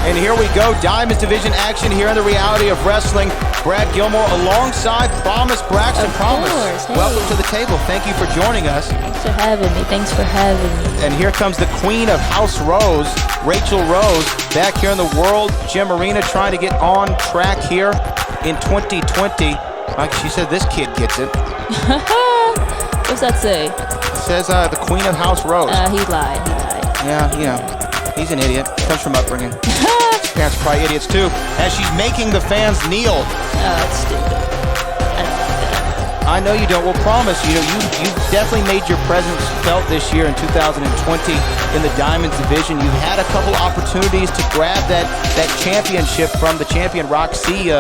And here we go, Diamonds Division action here in the Reality of Wrestling. Brad Gilmore alongside Promise Braxton. Promise, Hey. welcome to the table. Thank you for joining us. Thanks for having me. Thanks for having me. And here comes the queen of House Rose, Raychell Rose, back here in the World Gym Arena trying to get on track here in 2020. Like she said, this kid gets it. What's that say? It says the queen of House Rose. He lied. Yeah, he's an idiot. Comes from upbringing. Parents are probably idiots too. As she's making the fans kneel. Oh, that's stupid. I don't like that. I know you don't. Well, Promise, you definitely made your presence felt this year in 2020 in the Diamonds division. You've had a couple opportunities to grab that championship from the champion Rok-C.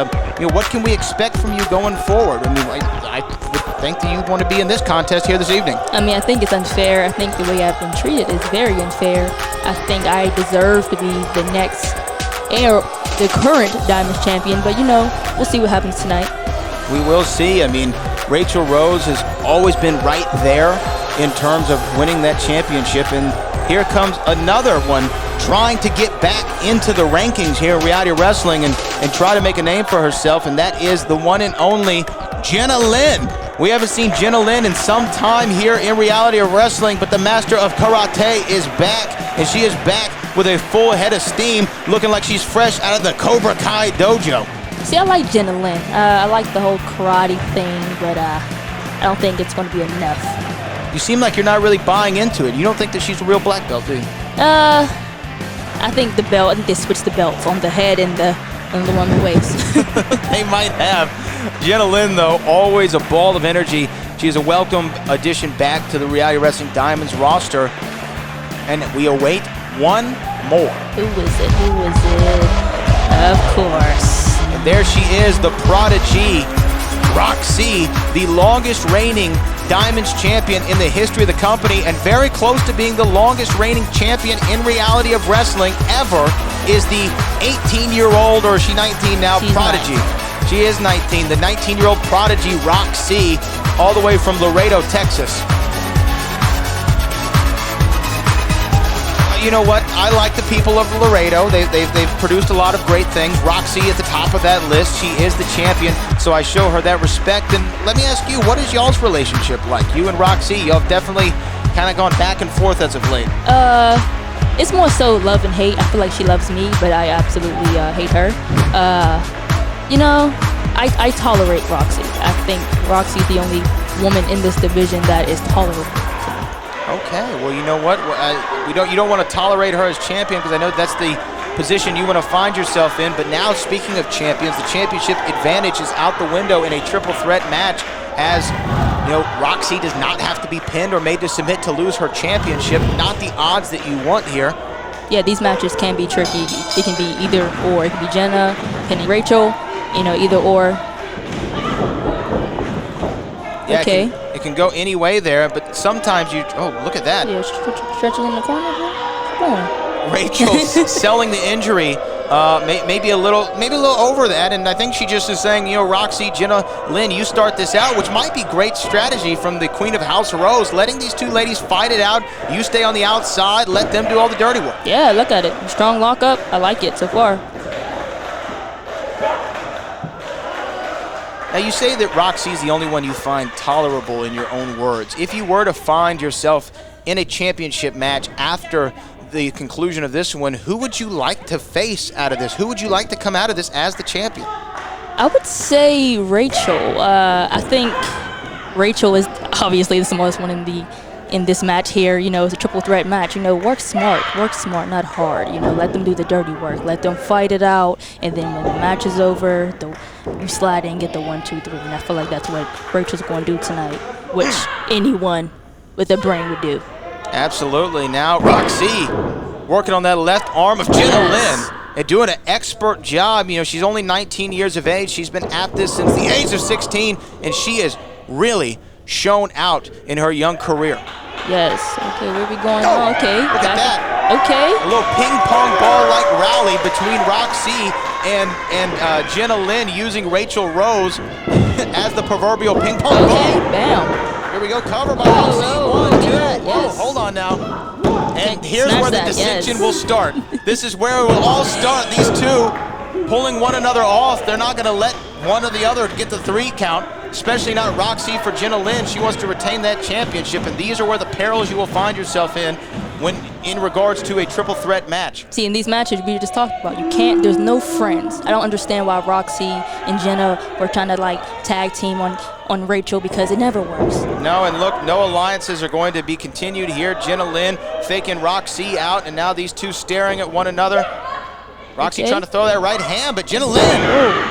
What can we expect from you going forward? I mean, I would think that you want to be in this contest here this evening. I mean, I think it's unfair. I think the way I've been treated is very unfair. I think I deserve to be the next the current Diamonds champion, but we'll see what happens tonight. We will see. I mean, Raychell Rose has always been right there in terms of winning that championship, and here comes another one trying to get back into the rankings here in Reality Wrestling and try to make a name for herself, and that is the one and only Jenna Lynn. We haven't seen Jenna Lynn in some time here in Reality of Wrestling, but the master of karate is back, and she is back with a full head of steam, looking like she's fresh out of the Cobra Kai dojo. See, I like Jenna Lynn. I like the whole karate thing, but I don't think it's going to be enough. You seem like you're not really buying into it. You don't think that she's a real black belt, do you? I think they switched the belts on the head and the one on the waist. They might have. Jenna Lynn, though, always a ball of energy. She is a welcome addition back to the Reality Wrestling Diamonds roster. And we await one more. Who is it? Of course. And there she is, the prodigy, Rok-C, the longest reigning Diamonds champion in the history of the company, and very close to being the longest reigning champion in Reality of Wrestling ever, is the 18-year-old, or is she 19 now, She's prodigy. 19. She is 19, the 19-year-old prodigy Rok-C, all the way from Laredo, Texas. You know what? I like the people of Laredo. They've produced a lot of great things. Rok-C at the top of that list. She is the champion, so I show her that respect. And let me ask you, what is y'all's relationship like? You and Rok-C, y'all have definitely kind of gone back and forth as of late. It's more so love and hate. I feel like she loves me, but I absolutely hate her. I tolerate Rok-C. I think Rok-C is the only woman in this division that is tolerable. Okay, well, you know what? You don't want to tolerate her as champion, because I know that's the position you want to find yourself in. But now, speaking of champions, the championship advantage is out the window in a triple threat match, as Rok-C does not have to be pinned or made to submit to lose her championship. Not the odds that you want here. Yeah, these matches can be tricky. It can be either or. It can be Jenna, pinning Raychell, either or. Yeah, okay. It can go any way there, but sometimes look at that. Yeah, stretching in the corner. Come on. Raychell selling the injury, maybe a little over that, and I think she just is saying, Rok-C, Jenna Lynn, you start this out, which might be great strategy from the Queen of House Rose, letting these two ladies fight it out. You stay on the outside, let them do all the dirty work. Yeah, look at it. Strong lockup. I like it so far. Now, you say that Rok-C is the only one you find tolerable in your own words. If you were to find yourself in a championship match after the conclusion of this one, who would you like to face out of this? Who would you like to come out of this as the champion? I would say Raychell. I think Raychell is obviously the smallest one in this match here. It's a triple threat match. Work smart, not hard. Let them do the dirty work. Let them fight it out, and then when the match is over, you slide in and get the 1, 2, 3. And I feel like that's what Rachel's going to do tonight, which anyone with a brain would do. Absolutely. Now Rok-C working on that left arm of Jenna Lynn and doing an expert job. She's only 19 years of age. She's been at this since the age of 16, and she is really shown out in her young career. Yes. Okay, where we going? Oh, okay. Look at that. Okay. A little ping pong ball-like rally between Rok-C and Jenna Lynn, using Raychell Rose as the proverbial ping pong ball. Bam. Here we go, cover by Rok-C. 1, 2. Yes. Whoa, hold on now. And here's where the dissension will start. This is where it will all start. These two pulling one another off. They're not going to let one or the other get the 3 count, especially not Rok-C for Jenna Lynn. She wants to retain that championship, and these are where the perils you will find yourself in when in regards to a triple threat match. See, in these matches we just talked about, there's no friends. I don't understand why Rok-C and Jenna were trying to like tag team on Raychell, because it never works. No, and look, no alliances are going to be continued here. Jenna Lynn faking Rok-C out, and now these two staring at one another. Rok-C trying to throw that right hand, but Jenna Lynn,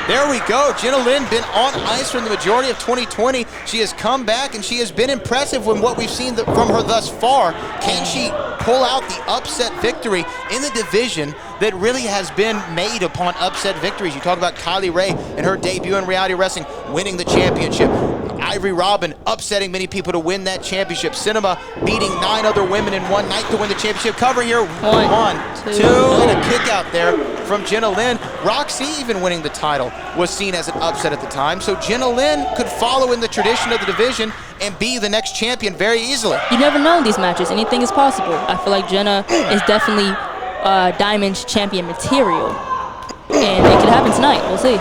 there we go. Jenna Lynn been on ice for the majority of 2020. She has come back, and she has been impressive with what we've seen from her thus far. Can she pull out the upset victory in the division that really has been made upon upset victories? You talk about Kylie Ray and her debut in reality wrestling, winning the championship. Ivory Robin upsetting many people to win that championship. Cinema beating 9 other women in one night to win the championship. Cover here, one, two, and a kick out there from Jenna Lynn. Rok-C even winning the title was seen as an upset at the time, so Jenna Lynn could follow in the tradition of the division and be the next champion very easily. You never know in these matches. Anything is possible. I feel like Jenna is definitely Diamond's champion material, and it could happen tonight. We'll see.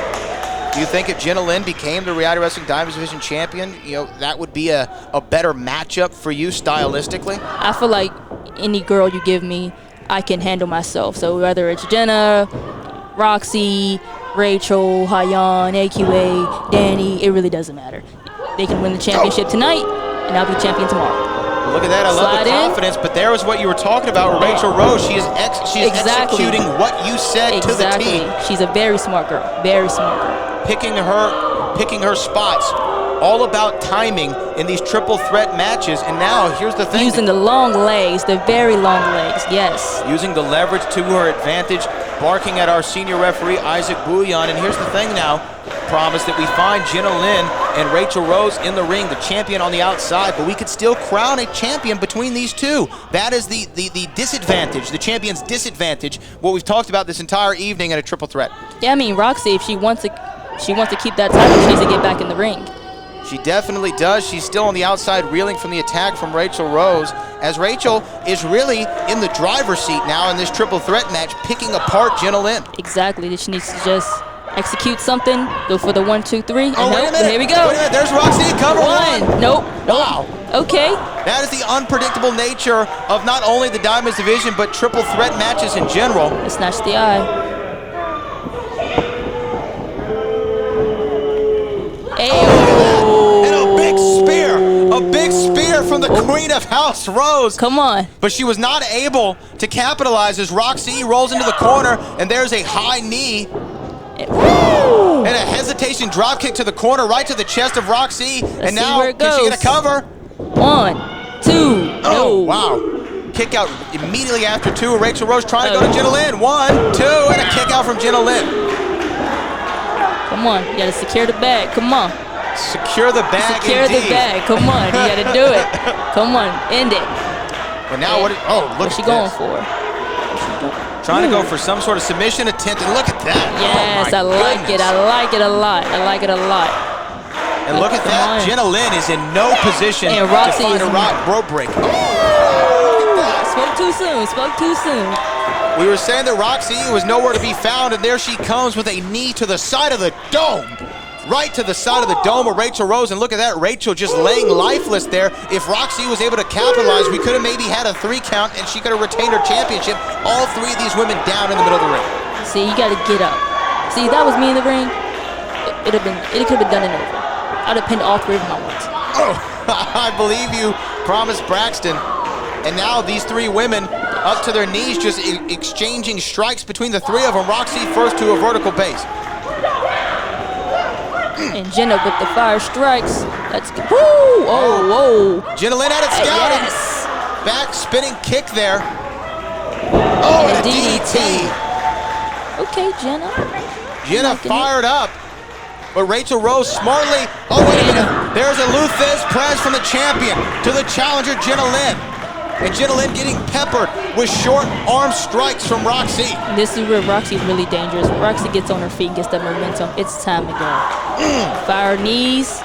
Do you think if Jenna Lynn became the Reality Wrestling Diamonds Division champion, that would be a better matchup for you stylistically? I feel like any girl you give me, I can handle myself. So whether it's Jenna, Rok-C, Raychell, Hayan, AQA, Danny, it really doesn't matter. They can win the championship tonight, and I'll be champion tomorrow. Look at that, I love the confidence, but there was what you were talking about with Raychell Rose. She is executing what you said to the T. She's a very smart girl, very smart girl. Picking her spots, all about timing in these triple threat matches. And now here's the thing, using the long legs, the very long legs, yes, using the leverage to her advantage, barking at our senior referee Isaac Bouillon. And here's the thing now, promise that we find Jenna Lynn and Raychell Rose in the ring, the champion on the outside, but we could still crown a champion between these two. That is the disadvantage, the champion's disadvantage, what we've talked about this entire evening in a triple threat. Yeah, I mean, Rok-C, if she wants to keep that title, she needs to get back in the ring. She definitely does. She's still on the outside, reeling from the attack from Raychell Rose, as Raychell is really in the driver's seat now in this triple threat match, picking apart Jenna Lynn. Exactly. She needs to just execute something, go for the 1, 2, 3. Oh, wait a minute. Here we go. Wait a minute. There's Rok-C. Cover one. Nope. Wow. Okay. That is the unpredictable nature of not only the Diamonds division, but triple threat matches in general. Let's snatch the eye. And a big spear from the Queen of House Rose. Come on. But she was not able to capitalize as Rok-C rolls into the corner, and there's a high knee. And a hesitation drop kick to the corner, right to the chest of Rok-C. And now, can she get a cover? 1, 2, oh, wow. Kick out immediately after 2. Raychell Rose trying to go to Jenna Lynn. 1, 2, and a kick out from Jenna Lynn. Come on, you gotta secure the bag. Come on. Secure the bag. Secure the bag. Come on, you gotta do it. Come on, end it. But now what's she going for? Trying to go for some sort of submission attempt, and look at that. Yes, I like it. I like it a lot. I like it a lot. And look at that. Jenna Lynn is in no position to find a rope break. Spoke too soon. Spoke too soon. We were saying that Rok-C was nowhere to be found, and there she comes with a knee to the side of the dome. Right to the side of the dome of Raychell Rose, and look at that, Raychell just laying lifeless there. If Rok-C was able to capitalize, we could have maybe had a 3 count, and she could have retained her championship. All 3 of these women down in the middle of the ring. See, you got to get up. See, if that was me in the ring, it could have been done and over. I'd have pinned all 3 of them at once. Oh, I believe you, Promise Braxton. And now these 3 women up to their knees, just exchanging strikes between the 3 of them. Rok-C first to a vertical base. And Jenna with the fire strikes. Let's go. Woo! Oh, whoa. Jenna Lynn had it scouted. Yes. Back spinning kick there. Oh, and a DDT. Okay, Jenna. Jenna fired up. But Raychell Rose smartly. Oh, wait a minute. There's a Luthez Perez from the champion to the challenger, Jenna Lynn. And Jenna Lynn getting peppered with short arm strikes from Rok-C. This is where Rok-C is really dangerous. When Rok-C gets on her feet and gets that momentum, it's time to go. Fire knees.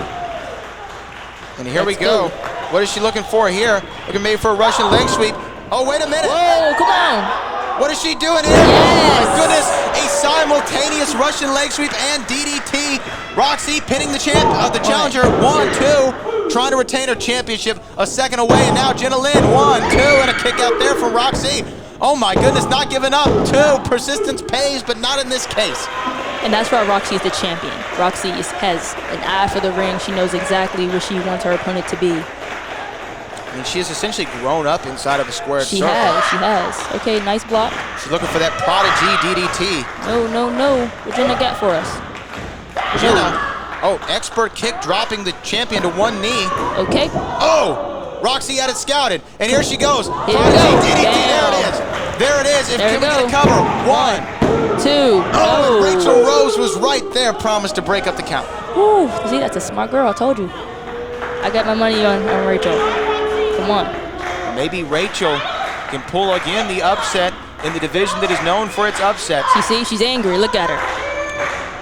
And here we go. What is she looking for here? Looking maybe for a Russian leg sweep. Oh, wait a minute. Whoa, come on. What is she doing here? Yes. Oh my goodness, a simultaneous Russian leg sweep and DDT. Rok-C pinning the challenger. 1, 2, trying to retain her championship. A second away, and now Jenna Lynn. 1, 2, and a kick out there from Rok-C. Oh my goodness, not giving up. 2, persistence pays, but not in this case. And that's why Rok-C is the champion. Rok-C has an eye for the ring. She knows exactly where she wants her opponent to be. I mean, she has essentially grown up inside of a squared circle. She has. Okay, nice block. She's looking for that prodigy DDT. No. What Jenna got for us? Jenna, expert kick, dropping the champion to one knee. Okay. Oh, Rok-C had it scouted, and here she goes. Here we Prodigy go. DDT, Down. there it is. There Can we we get a go. cover? 1, 2. Oh, and Raychell Rose was right there, promised to break up the count. Whew. See, that's a smart girl, I told you. I got my money on Raychell. Come on. Maybe Raychell can pull again the upset in the division that is known for its upsets. You see, she's angry. Look at her.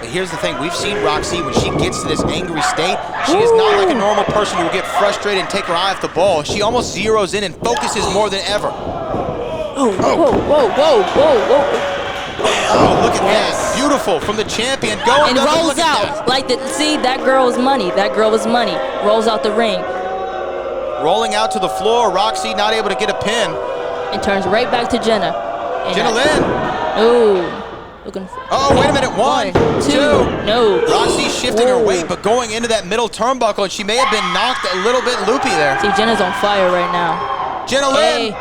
But here's the thing, we've seen Rok-C when she gets to this angry state, she is not like a normal person who will get frustrated and take her eye off the ball. She almost zeroes in and focuses more than ever. Whoa. Oh, look at that. Beautiful from the champion. Going And rolls out. See, that girl is money. That girl is money. Rolls out the ring. Rolling out to the floor. Rok-C not able to get a pin. And turns right back to Jenna. And Jenna Lynn. Looking for, Oh, wait a minute. 1, 2. No. Rok-C shifting her weight, but going into that middle turnbuckle, and she may have been knocked a little bit loopy there. See, Jenna's on fire right now. Jenna Lynn.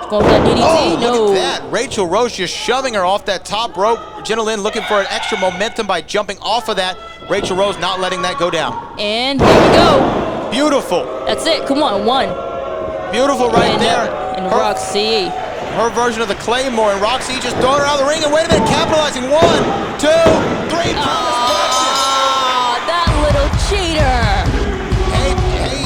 Going for that DDT. Oh, no. look at that. Raychell Rose just shoving her off that top rope. Jenna Lynn looking for an extra momentum by jumping off of that. Raychell Rose not letting that go down. And here we go. Beautiful. That's it. Come on. 1. Beautiful right there. And Rok-C. Her version of the Claymore, and Rok-C just throwing her out of the ring, and wait a minute, capitalizing. 1, 2, 3. That little cheater. Hey,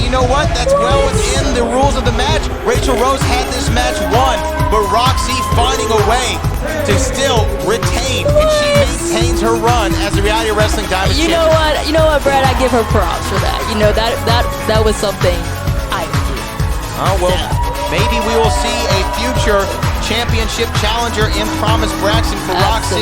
you know what? That's well within the rules of the match. Raychell Rose had this match won, but Rok-C finding a way to still retain, and she maintains her run as the Reality Wrestling Diamond Champion. You know what, Brad? I give her props for that. You know, that was something I would do. Oh, well, maybe we will see a future championship challenger in Promise Braxton for Rok-C.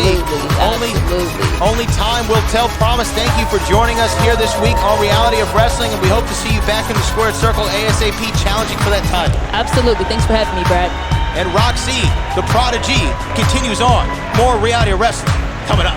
Only time will tell. Promise, thank you for joining us here this week on Reality of Wrestling, and we hope to see you back in the Squared Circle ASAP challenging for that title. Absolutely. Thanks for having me, Brad. And Rok-C, the prodigy, continues on. More Reality of Wrestling coming up.